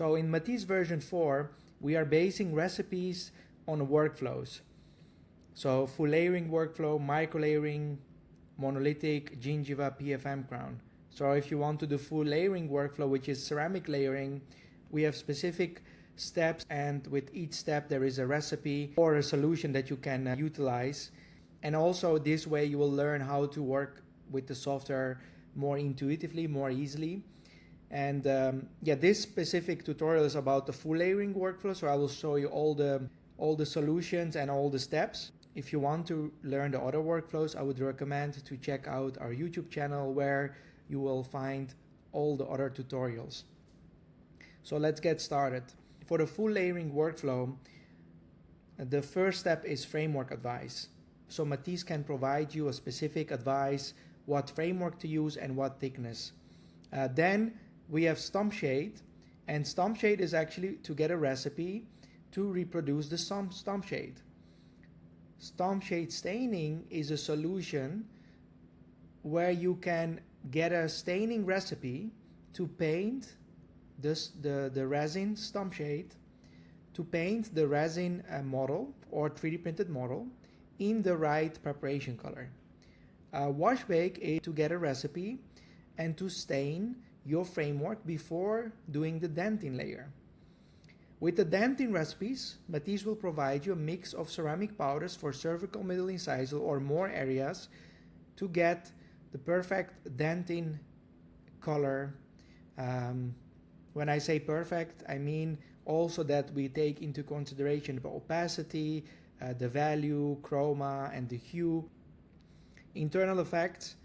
So in Matisse version 4, we are basing recipes on workflows. So full layering workflow, micro layering, monolithic, gingiva, PFM crown. So if you want to do full layering workflow, which is ceramic layering, we have specific steps, and with each step there is a recipe or a solution that you can utilize. And also this way you will learn how to work with the software more intuitively, more easily. And yeah, this specific tutorial is about the full layering workflow, so I will show you all the solutions and all the steps. If you want to learn the other workflows, I would recommend to check out our YouTube channel, where you will find all the other tutorials. So let's get started. For the full layering workflow, the first step is framework advice. So Matisse can provide you a specific advice, what framework to use and what thickness. Then we have Stump shade, and Stump shade is actually to get a recipe to reproduce the Stump shade. Stump shade staining is a solution where you can get a staining recipe to paint the resin Stump shade, to paint the resin model or 3D printed model in the right preparation color. Wash bake is to get a recipe and to stain your framework before doing the dentin layer. With the dentin recipes, Matisse will provide you a mix of ceramic powders for cervical, middle incisal or more areas to get the perfect dentin color. When I say perfect, I mean also that we take into consideration the opacity, the value, chroma, and the hue. Internal effects.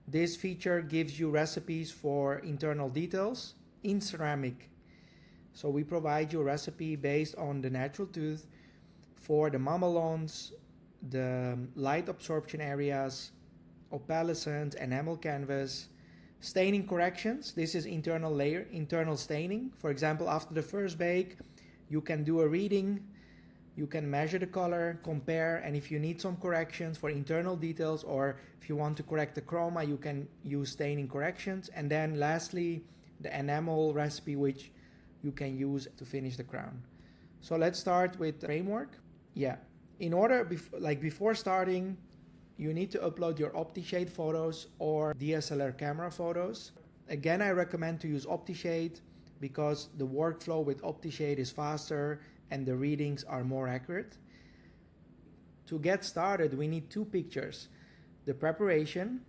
This feature gives you recipes for internal details in ceramic. So we provide you a recipe based on the natural tooth for the mamelons, the light absorption areas, opalescent, enamel canvas, staining corrections. This is internal layer, internal staining. For example, after the first bake, you can do a reading, you can measure the color, compare, and if you need some corrections for internal details, or if you want to correct the chroma, you can use staining corrections. And then lastly, the enamel recipe, which you can use to finish the crown. So let's start with the framework. Yeah, in order, before starting, you need to upload your OptiShade photos or DSLR camera photos. Again, I recommend to use OptiShade because the workflow with OptiShade is faster and the readings are more accurate. To get started, we need two pictures, the preparation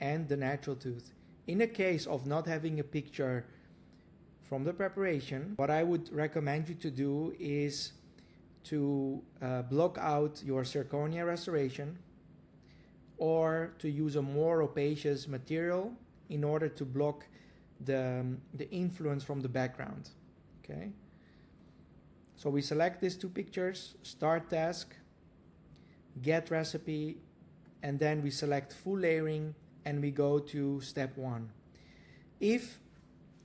and the natural tooth. In the case of not having a picture from the preparation, what I would recommend you to do is to block out your zirconia restoration, or to use a more opacious material in order to block the influence from the background. Okay. So we select these two pictures, start task, get recipe, and then we select full layering and we go to step 1. If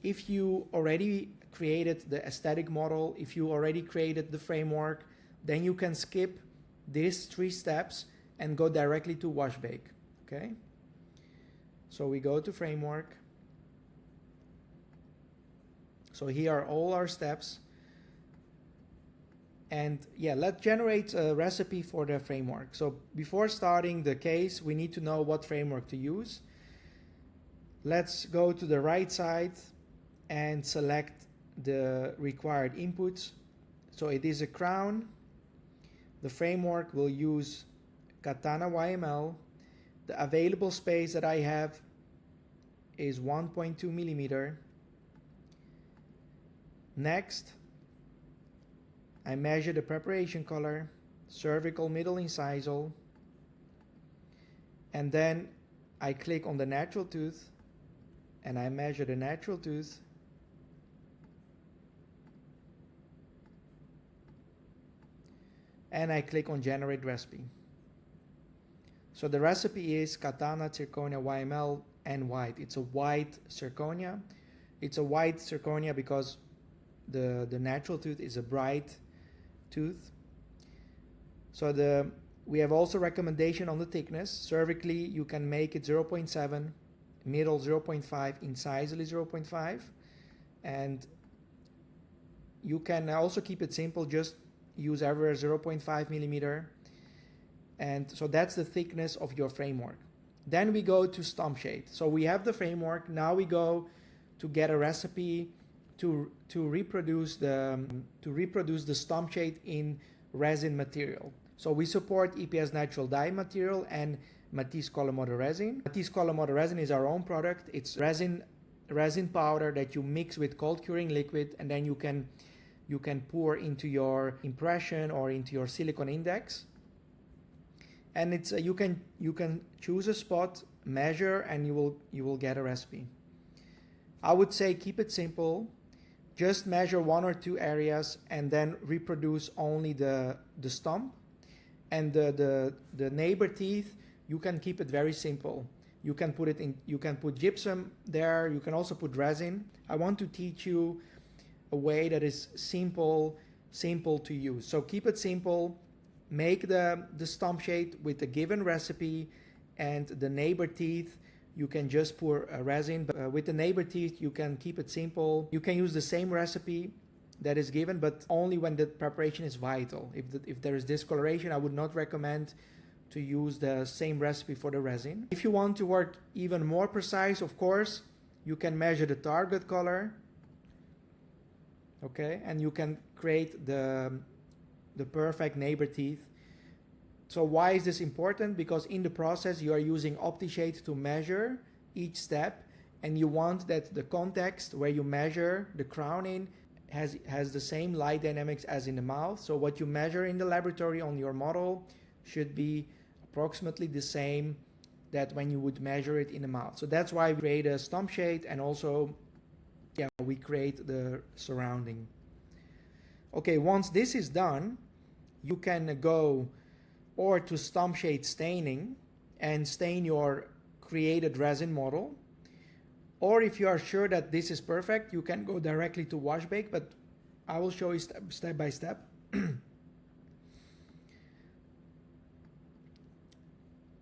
you already created the aesthetic model, if you already created the framework, then you can skip these 3 steps and go directly to wash bake. Okay? So we go to framework. So here are all our steps. And yeah, let's generate a recipe for the framework. So before starting the case, we need to know what framework to use. Let's go to the right side and select the required inputs. So it is a crown. The framework will use Katana YML. The available space that I have is 1.2 millimeter. Next, I measure the preparation color, cervical, middle incisal, and then I click on the natural tooth and I measure the natural tooth, and I click on generate recipe. So the recipe is Katana Zirconia YML and white. It's a white zirconia. It's a white zirconia because the natural tooth is a bright tooth. So we have also recommendation on the thickness. Cervically, you can make it 0.7, middle 0.5, incisally 0.5, and you can also keep it simple, just use ever 0.5 millimeter. And so that's the thickness of your framework. Then we go to stump shade. So we have the framework. Now we go to get a recipe to reproduce the stump shade in resin material. So we support EPS natural dye material and Matisse color model resin. Matisse color model resin is our own product. It's resin powder that you mix with cold curing liquid, and then you can pour into your impression or into your silicone index. And it's you can choose a spot, measure, and you will get a recipe. I would say keep it simple. Just measure 1 or 2 areas and then reproduce only the stump. And the neighbor teeth, you can keep it very simple. You can put gypsum there. You can also put resin. I want to teach you a way that is simple to use. So keep it simple. Make the stump shade with the given recipe, and the neighbor teeth, you can just pour a resin. But with the neighbor teeth, you can keep it simple. You can use the same recipe that is given, but only when the preparation is vital. If there is discoloration, I would not recommend to use the same recipe for the resin. If you want to work even more precise, of course, you can measure the target color. Okay, and you can create the perfect neighbor teeth. So why is this important? Because in the process you are using OptiShade to measure each step, and you want that the context where you measure the crowning has the same light dynamics as in the mouth. So what you measure in the laboratory on your model should be approximately the same that when you would measure it in the mouth. So that's why we create a stump shade, and also we create the surrounding. Okay, once this is done, you can go or to stump shade staining and stain your created resin model. Or if you are sure that this is perfect, you can go directly to wash bake, but I will show you step by step.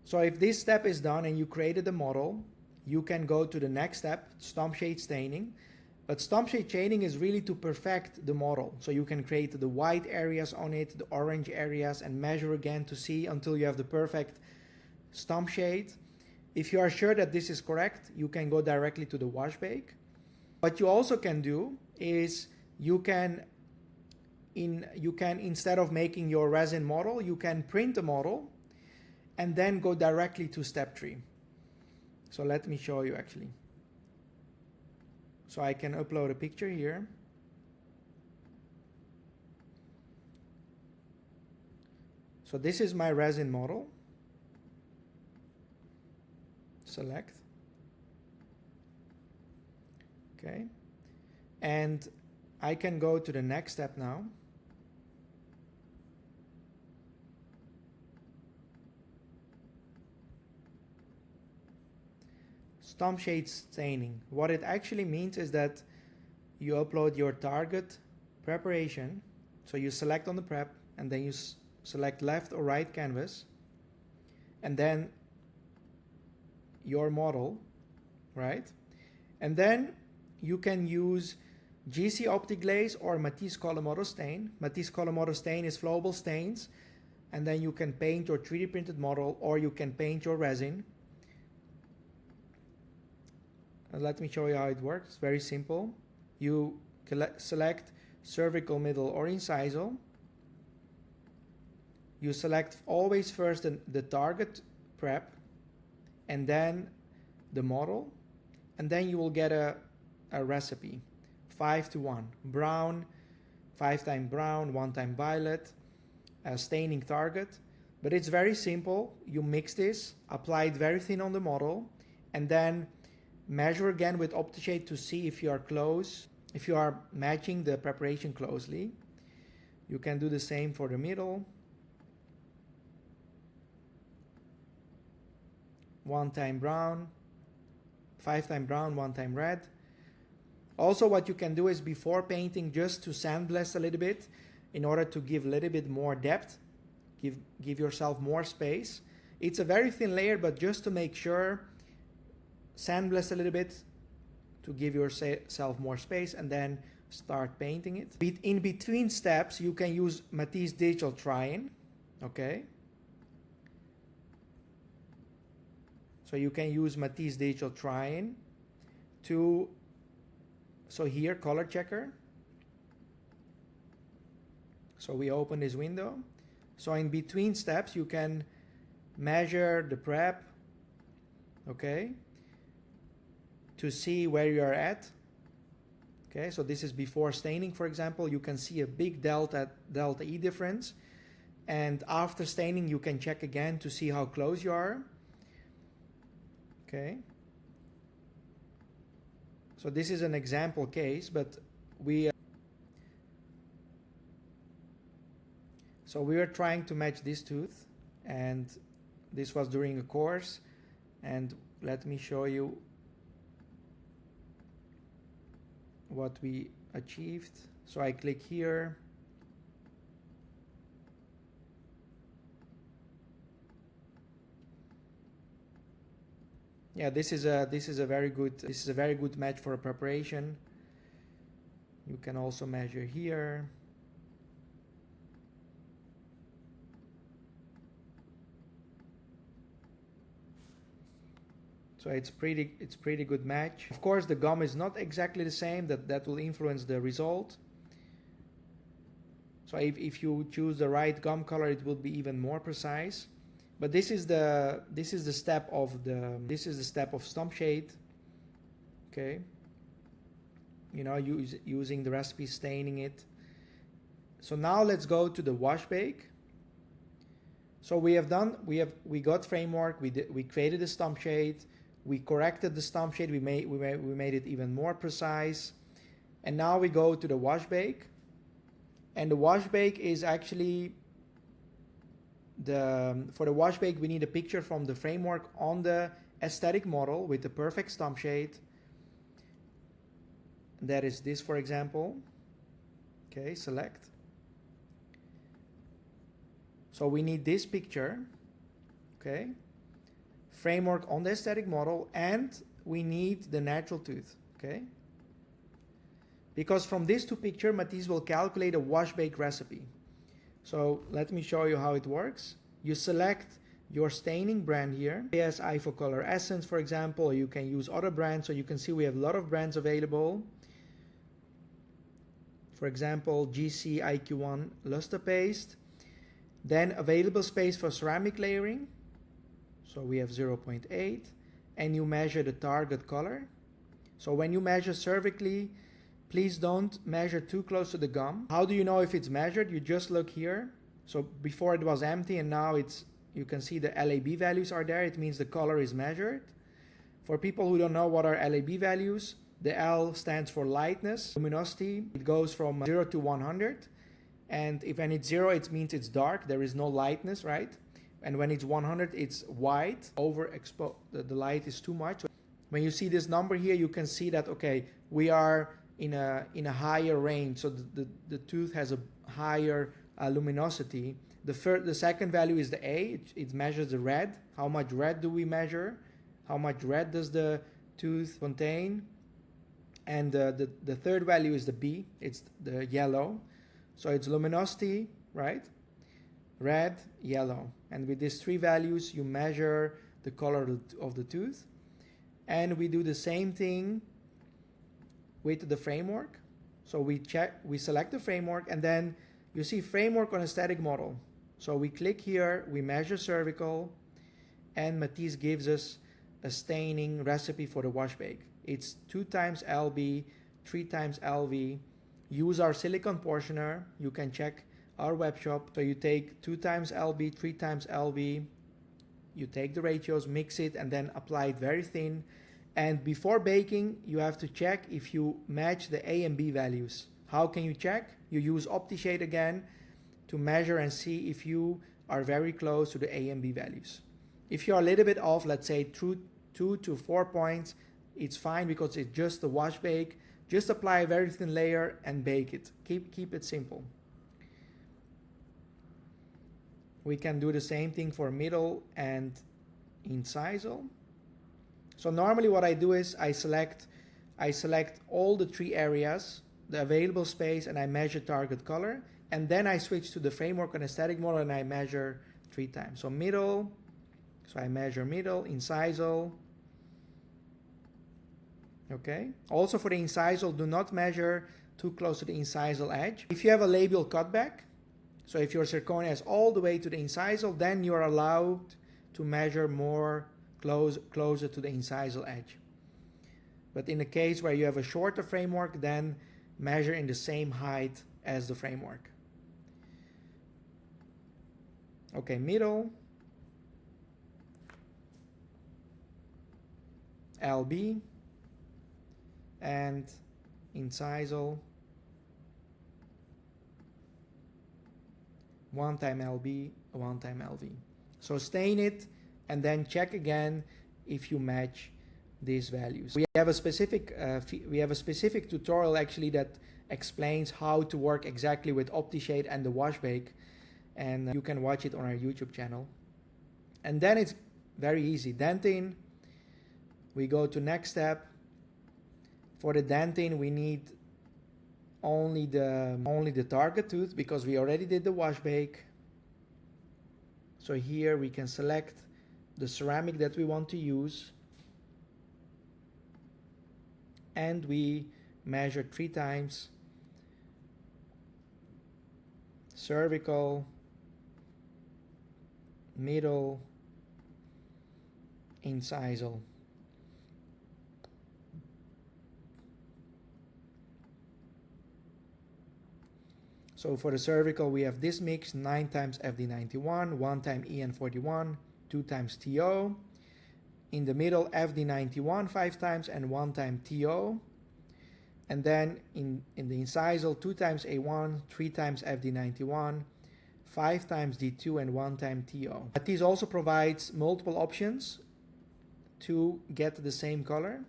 So if this step is done and you created the model, you can go to the next step, stump shade staining. But stump shade staining is really to perfect the model. So you can create the white areas on it, the orange areas, and measure again to see until you have the perfect stump shade. If you are sure that this is correct, you can go directly to the wash bake. What you also can do is you can instead of making your resin model, you can print a model and then go directly to step 3. So let me show you actually. So I can upload a picture here. So this is my resin model. Select. Okay. And I can go to the next step now. Stump shade staining. What it actually means is that you upload your target preparation. So you select on the prep, and then you select left or right canvas, and then your model, right? And then you can use GC OptiGlaze or Matisse color model stain. Matisse color model stain is flowable stains, and then you can paint your 3D printed model, or you can paint your resin. Let me show you how it works. Very simple. You select cervical, middle, or incisal. You select always first the target prep, and then the model, and then you will get a recipe. 5:1. Brown, 5 times brown, 1 time violet, staining target. But it's very simple. You mix this, apply it very thin on the model, and then measure again with OptiShade to see if you are close, if you are matching the preparation closely. You can do the same for the middle. 1 time brown, 5 time brown, 1 time red. Also, what you can do is before painting, just to sandblast a little bit in order to give a little bit more depth, give yourself more space. It's a very thin layer, but just to make sure, sandblast a little bit to give yourself more space, and then start painting it. In between steps, you can use Matisse Digital Try-In, okay? So you can use Matisse Digital Try-In to, so here, color checker. So we open this window. So in between steps, you can measure the prep, okay, to see where you are at. Okay, so this is before staining, for example. You can see a big delta E difference. And after staining, you can check again to see how close you are. Okay. So this is an example case, but we so we were trying to match this tooth, and this was during a course. And let me show you what we achieved. So I click here. Yeah, this is a very good match for a preparation. You can also measure here. So it's pretty good match. Of course, the gum is not exactly the same. That will influence the result. So if you choose the right gum color, it will be even more precise. But this is the step of stump shade. Okay. You know, using the recipe, staining it. So now let's go to the wash bake. So we got framework. We created a stump shade. We corrected the stump shade. We made it even more precise. And now we go to the wash bake. And the wash bake is actually for the wash bake, we need a picture from the framework on the aesthetic model with the perfect stump shade. That is this, for example. Okay, select. So we need this picture. Okay. Framework on the aesthetic model, and we need the natural tooth. Okay. Because from these two pictures, Matisse will calculate a wash bake recipe. So let me show you how it works. You select your staining brand here. Yes, Color Essence, for example, or you can use other brands. So you can see we have a lot of brands available. For example, GC IQ1 Luster Paste. Then available space for ceramic layering. So we have 0.8. And you measure the target color. So when you measure cervically, please don't measure too close to the gum. How do you know if it's measured? You just look here. So before it was empty, and now you can see the LAB values are there. It means the color is measured. For people who don't know what are LAB values, the L stands for lightness, luminosity. It goes from 0 to 100. And when it's 0, it means it's dark. There is no lightness, right? And when it's 100, it's white. Overexposed. The light is too much. When you see this number here, you can see that, okay, we are in a higher range. So the tooth has a higher luminosity. The second value is the A. It measures the red. How much red do we measure? How much red does the tooth contain? And the third value is the B. It's the yellow. So it's luminosity, right? Red, yellow. And with these three values, you measure the color of the tooth. And we do the same thing with the framework. So we select the framework, and then you see framework on a static model. So we click here, we measure cervical, and Matisse gives us a staining recipe for the wash bake. It's 2 times LB, 3 times LV. Use our silicone portioner. You can check our web shop. So you take 2 times LB, 3 times LV. You take the ratios, mix it, and then apply it very thin. And before baking, you have to check if you match the A and B values. How can you check? You use OptiShade again to measure and see if you are very close to the A and B values. If you're a little bit off, let's say 2 to 4 points, it's fine because it's just a wash bake. Just apply a very thin layer and bake it. Keep it simple. We can do the same thing for middle and incisal. So normally what I do is I select all the 3 areas the available space and I measure target color, and then I switch to the framework and aesthetic model and I measure 3 times. So middle, so I measure middle, incisal. Okay. Also for the incisal, do not measure too close to the incisal edge. If you have a labial cutback, so if your zirconia is all the way to the incisal, then you're allowed to measure more closer to the incisal edge. But in the case where you have a shorter framework, then measure in the same height as the framework. Okay, middle, LB, and incisal, 1 time LB, 1 time LV. So stain it and then check again if you match these values. We have a specific tutorial actually that explains how to work exactly with OptiShade and the wash bake, and you can watch it on our YouTube channel. And then it's very easy. Dentin, we go to next step. For the dentin, we need only the target tooth because we already did the wash bake. So here we can select the ceramic that we want to use, and we measure 3 times cervical, middle, incisal. So for the cervical, we have this mix, 9 times FD91, 1 time EN41, 2 times TO. In the middle, FD91 5 times and 1 time TO. And then in the incisal, 2 times A1, 3 times FD91, 5 times D2 and 1 time TO. Matisse also provides multiple options to get the same color.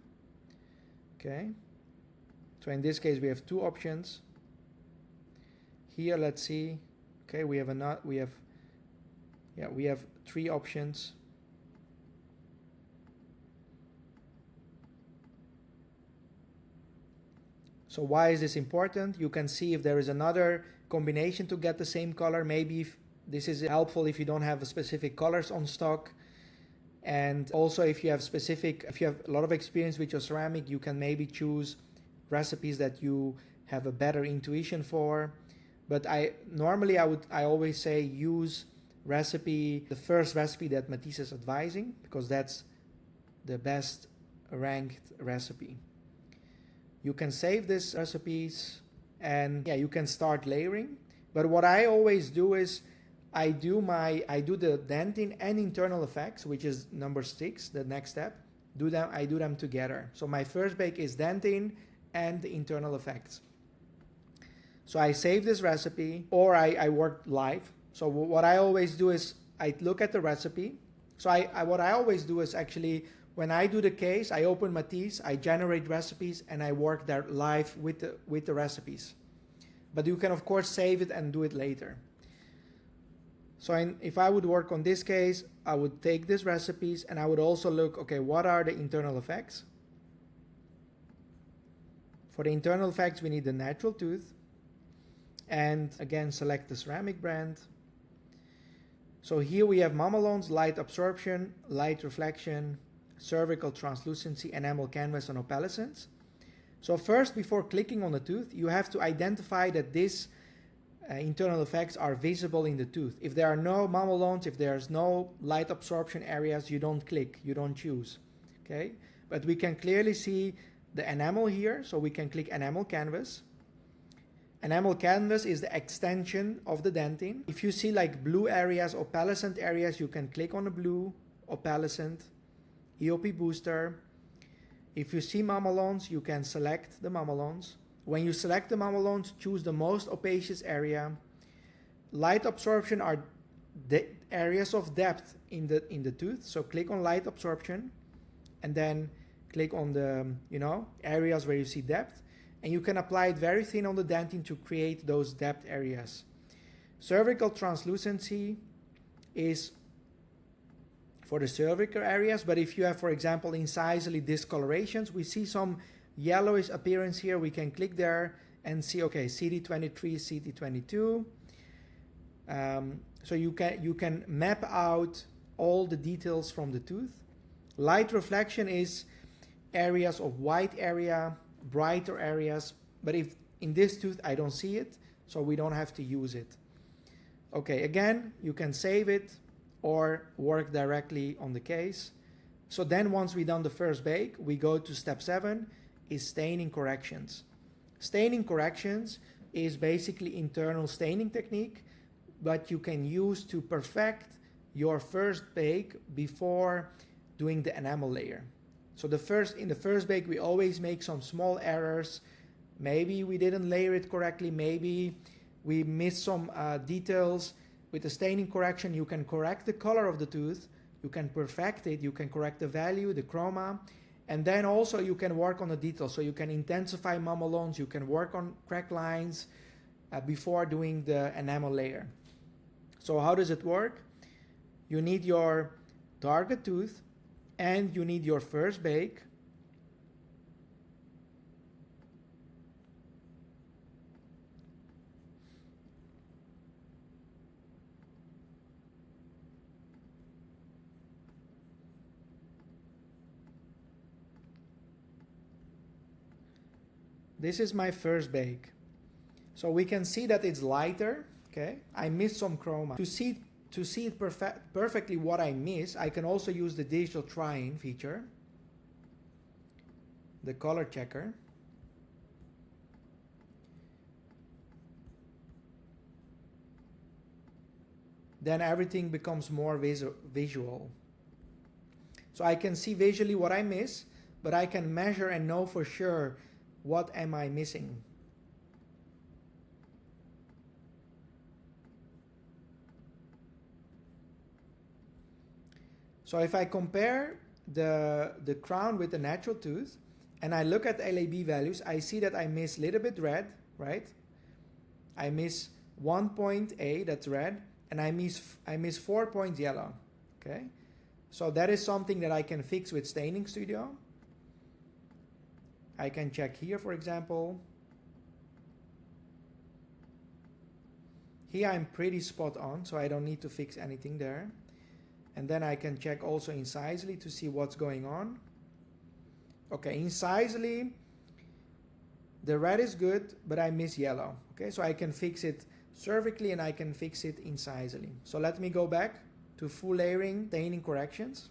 Okay. So in this case, we have 2 options. Here, let's see. Okay, we have 3 options. So why is this important? You can see if there is another combination to get the same color. Maybe if this is helpful if you don't have specific colors on stock. And also if you have a lot of experience with your ceramic, you can maybe choose recipes that you have a better intuition for. But I always say use the first recipe that Matisse is advising, because that's the best ranked recipe. You can save these recipes and you can start layering. But what I always do is I do the dentin and internal effects, which is number 6, the next step. I do them together. So my first bake is dentin and the internal effects. So I save this recipe, or I work live. So what I always do is I look at the recipe. So what I always do is actually, when I do the case, I open Matisse, I generate recipes, and I work there live with the recipes. But you can of course save it and do it later. So if I would work on this case, I would take these recipes and I would also look, okay, what are the internal effects? For the internal effects, we need the natural tooth. And again, select the ceramic brand. So here we have mamelons, light absorption, light reflection, cervical translucency, enamel canvas, and opalescence. So first, before clicking on the tooth, you have to identify that these internal effects are visible in the tooth. If there are no mamelons, if there's no light absorption areas, you don't click, you don't choose. Okay, but we can clearly see the enamel here, so we can click enamel canvas. Enamel canvas is the extension of the dentin. If you see like blue areas, opalescent areas, you can click on the blue, opalescent, EOP booster. If you see mamelons, you can select the mamelons. When you select the mamelons, choose the most opacious area. Light absorption are the areas of depth in the tooth. So click on light absorption and then click on the areas where you see depth. And you can apply it very thin on the dentin to create those depth areas. Cervical translucency is for the cervical areas, but if you have, for example, incisally discolorations, we see some yellowish appearance here, we can click there and see, okay, CD23, CD22. So you can map out all the details from the tooth. Light reflection is areas of white area, brighter areas, but if in this tooth I don't see it, so we don't have to use it. Okay, again, you can save it or work directly on the case. So then once we've done the first bake, we go to step 7, is staining corrections. Staining corrections is basically internal staining technique, but you can use to perfect your first bake before doing the enamel layer. So in the first bake, we always make some small errors. Maybe we didn't layer it correctly. Maybe we missed some details. With the staining correction, you can correct the color of the tooth. You can perfect it. You can correct the value, the chroma. And then also you can work on the details. So you can intensify mamelons. You can work on crack lines before doing the enamel layer. So how does it work? You need your target tooth and you need your first bake. This is my first bake. So we can see that it's lighter, okay? I missed some chroma. To see it perfectly what I miss, I can also use the digital try-in feature, the color checker. Then everything becomes more visual. So I can see visually what I miss, but I can measure and know for sure what am I missing. So if I compare the crown with the natural tooth and I look at LAB values, I see that I miss a little bit red, right? I miss 1.8, that's red, and I miss 4 points yellow, okay? So that is something that I can fix with Staining Studio. I can check here, for example. Here I'm pretty spot on, so I don't need to fix anything there. And then I can check also incisally to see what's going on. Okay, incisally, the red is good, but I miss yellow. Okay, so I can fix it cervically and I can fix it incisally. So let me go back to full layering, staining corrections.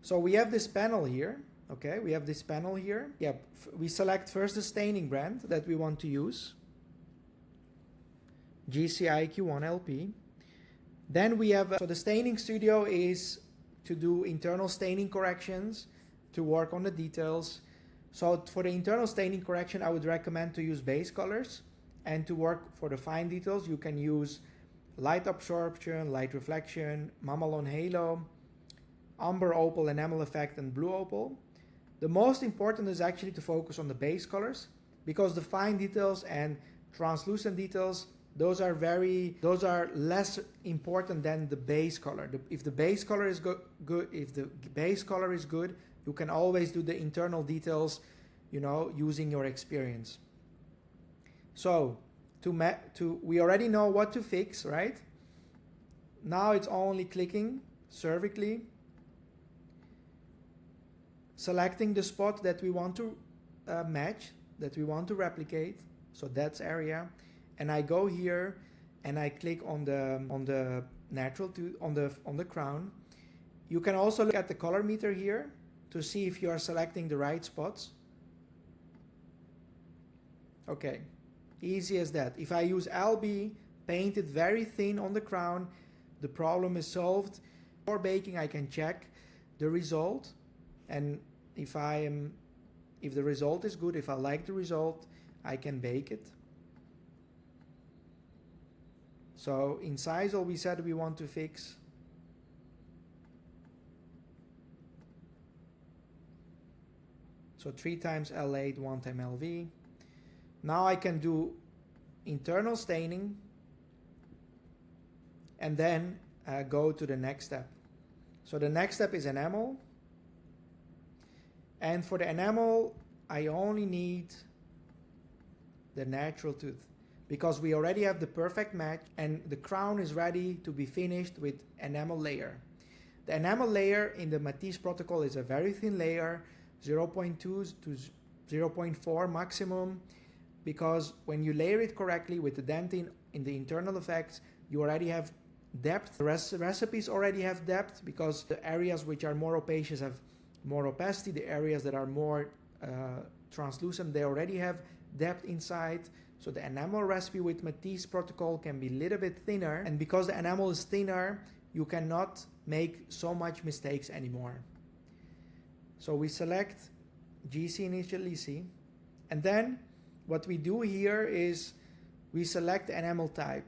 So we have this panel here. Okay, we have this panel here. Yep, we select first the staining brand that we want to use. GCIQ1LP. Then we have, so the Staining Studio is to do internal staining corrections, to work on the details. So for the internal staining correction, I would recommend to use base colors. And to work for the fine details, you can use light absorption, light reflection, mamelon halo, umber opal, enamel effect, and blue opal. The most important is actually to focus on the base colors, because the fine details and translucent details, those are less important than the base color. If the base color is good, you can always do the internal details, you know, using your experience. So we already know what to fix, right? Now it's only clicking cervically, selecting the spot that we want to match, that we want to replicate. So that's area. And I go here and I click on the natural tooth, on the crown. You can also look at the color meter here to see if you are selecting the right spots. Okay, easy as that. If I use LB, paint it very thin on the crown, the problem is solved. For baking, I can check the result, and if the result is good, if I like the result, I can bake it. So incisal, we said we want to fix. So 3 times L8, 1 time LV. Now I can do internal staining and then go to the next step. So the next step is enamel. And for the enamel, I only need the natural tooth, because we already have the perfect match and the crown is ready to be finished with enamel layer. The enamel layer in the Matisse protocol is a very thin layer, 0.2 to 0.4 maximum, because when you layer it correctly with the dentin in the internal effects, you already have depth. The recipes already have depth, because the areas which are more opaque have more opacity. The areas that are more translucent, they already have depth inside. So the enamel recipe with Matisse protocol can be a little bit thinner, and because the enamel is thinner, you cannot make so much mistakes anymore. So we select GC initial EC, and then what we do here is we select the enamel type.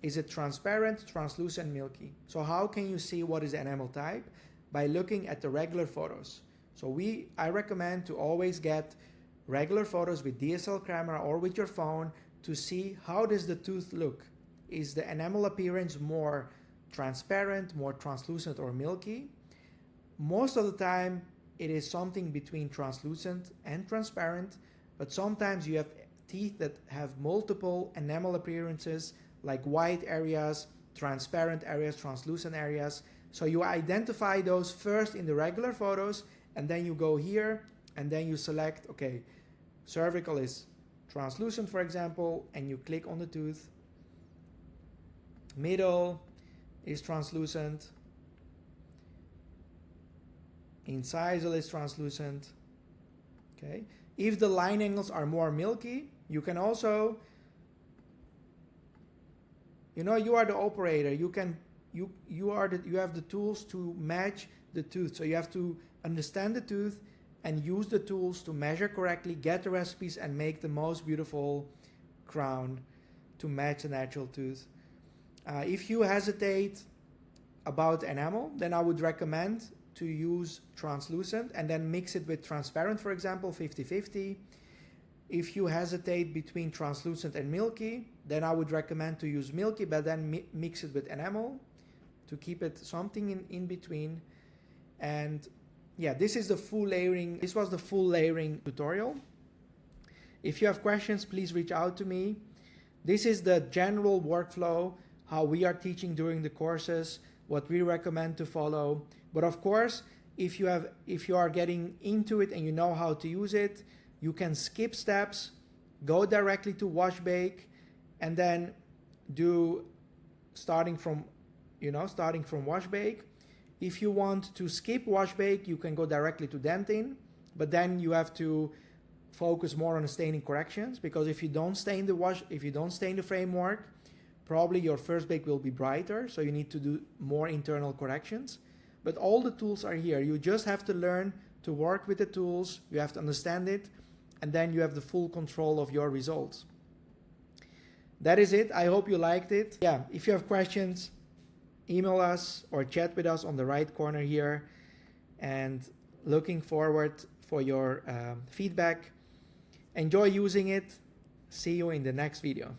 Is it transparent, translucent, milky? So how can you see what is the enamel type? By looking at the regular photos. So I recommend to always get regular photos with DSLR camera or with your phone to see how does the tooth look. Is the enamel appearance more transparent, more translucent, or milky? Most of the time it is something between translucent and transparent, but sometimes you have teeth that have multiple enamel appearances, like white areas, transparent areas, translucent areas. So you identify those first in the regular photos, and then you go here and then you select, okay, cervical is translucent, for example, and you click on the tooth. Middle is translucent. Incisal is translucent. Okay. If the line angles are more milky, you can also, you are the operator. You have the tools to match the tooth. So you have to understand the tooth and use the tools to measure correctly, get the recipes, and make the most beautiful crown to match the natural tooth. If you hesitate about enamel, then I would recommend to use translucent and then mix it with transparent, for example, 50-50. If you hesitate between translucent and milky, then I would recommend to use milky, but then mix it with enamel to keep it something in between. And yeah, this is the full layering. This was the full layering tutorial. If you have questions, please reach out to me. This is the general workflow, how we are teaching during the courses, what we recommend to follow. But of course, if you are getting into it and you know how to use it, you can skip steps, go directly to wash bake, and then do starting from wash bake. If you want to skip wash bake, you can go directly to dentin, but then you have to focus more on the staining corrections, because if you don't stain the framework, probably your first bake will be brighter, so you need to do more internal corrections. But all the tools are here. You just have to learn to work with the tools, you have to understand it, and then you have the full control of your results. That is it. I hope you liked it. Yeah, if you have questions, email us or chat with us on the right corner here, and looking forward for your feedback. Enjoy using it. See you in the next video.